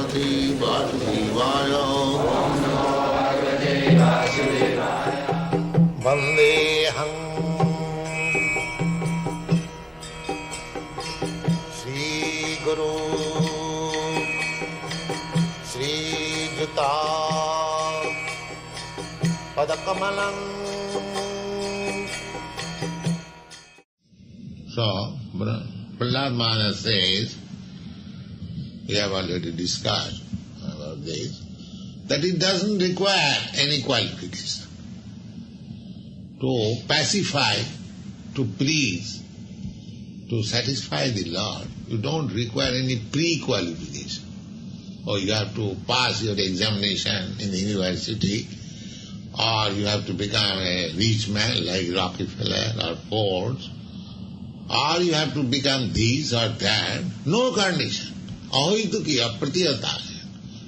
Bhagavate Vasudevaya. Vandeham Shri Guru Shri Juta Padakamalam. So, Prahlad Maharaj says, we have already discussed about this, that it doesn't require any qualification. To pacify, to please, to satisfy the Lord, you don't require any pre-qualification. Or you have to pass your examination in the university, or you have to become a rich man like Rockefeller or Ford, or you have to become this or that. No condition. Ahoituki apratiyata.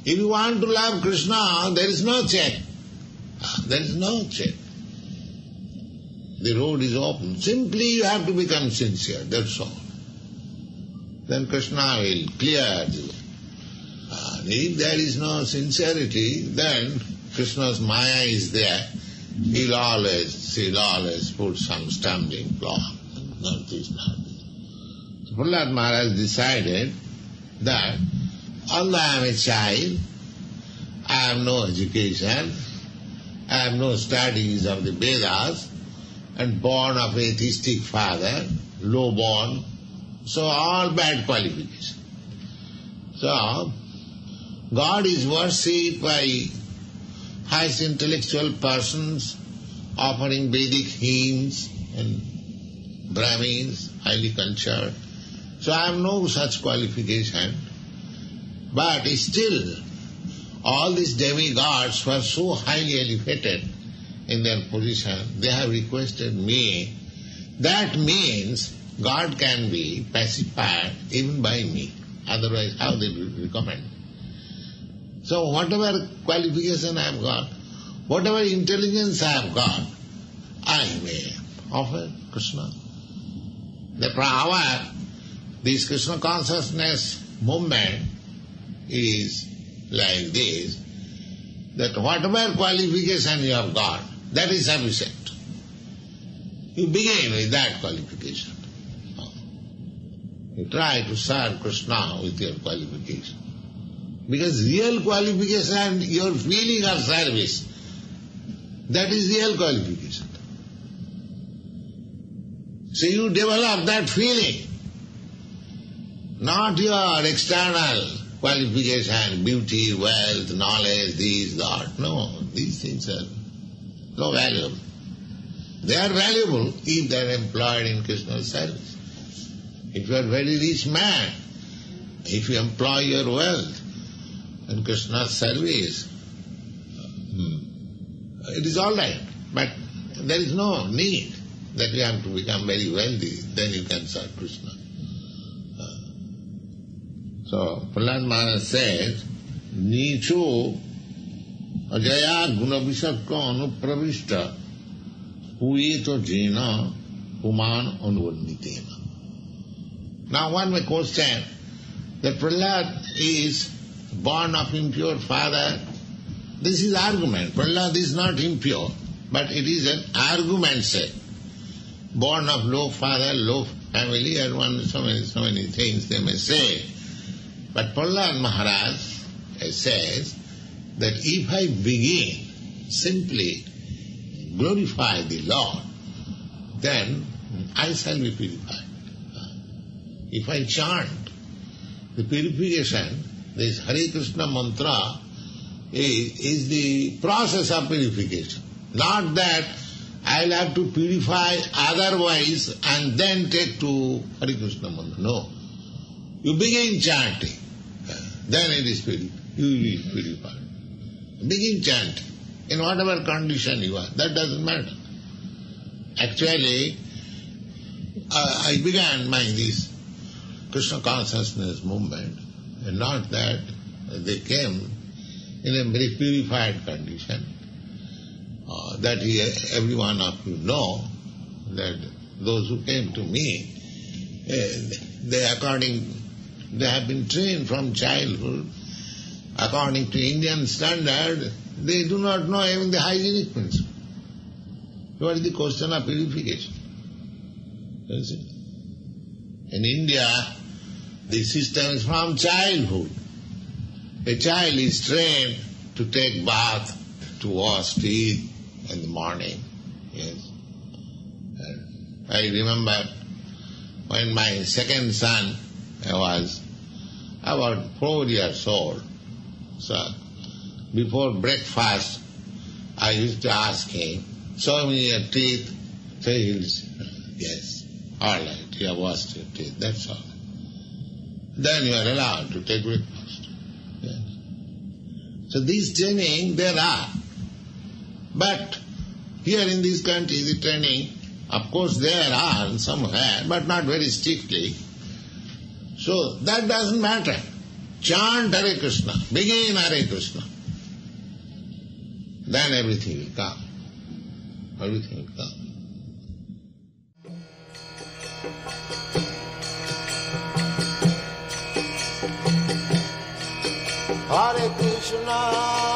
If you want to love Krishna, there is no check. There is no check. The road is open. Simply you have to become sincere, that's all. Then Krishna will clear the way. And if there is no sincerity, then Krishna's Maya is there. She'll always put some stumbling block. Not this, not this. So Prahlad Maharaj decided that although I am a child, I have no education, I have no studies of the Vedas, and born of atheistic father, low born, so all bad qualification. So, God is worshipped by highest intellectual persons, offering Vedic hymns and Brahmins, highly cultured. So I have no such qualification. But still, all these demigods were so highly elevated in their position, they have requested me. That means God can be pacified even by me. Otherwise, how they will recommend? So whatever qualification I have got, whatever intelligence I have got, I may offer Krishna. However, this Krishna consciousness movement is like this, that whatever qualification you have got, that is sufficient. You begin with that qualification. You try to serve Krishna with your qualification. Because real qualification, your feeling of service, that is real qualification. So you develop that feeling, not your external qualification, beauty, wealth, knowledge, this, that. No, these things are no valuable. They are valuable if they are employed in Krishna's service. If you are a very rich man, if you employ your wealth in Krishna's service, it is all right. But there is no need that you have to become very wealthy, then you can serve Krishna. So Prahlad Maharaj says, Nicho ajaya gunabhisakka anupravishta huyeto jena puman anuvannitena. Now one may question that Prahlad is born of impure father. This is argument. Prahlad is not impure, but it is an argument set. Born of low father, low family, and so many things they may say. But Prahlad Maharaj says that if I begin simply glorify the Lord, then I shall be purified. If I chant, the purification, this Hare Krishna mantra is the process of purification. Not that I will have to purify otherwise and then take to Hare Krishna mantra. No. You begin chanting, then it is purified. You will be purified. Begin chanting. In whatever condition you are, that doesn't matter. Actually, I began this Krishna consciousness movement, and not that they came in a very purified condition. That every one of you know that those who came to me, they have been trained from childhood according to Indian standard, they do not know even the hygienic principle. What is the question of purification? You see? In India, the system is from childhood. A child is trained to take bath, to wash teeth in the morning. Yes. And I remember when my second son was about 4 years old. So before breakfast, I used to ask him, "Show me your teeth." So he'll say, "Yes, all right, you have washed your teeth, that's all." Then you are allowed to take breakfast. Yes. So these training there are. But here in this country, the training, of course there are somewhere, but not very strictly. So that doesn't matter. Chant Hare Krishna, begin Hare Krishna. Then everything will come. Everything will come. Hare Krishna.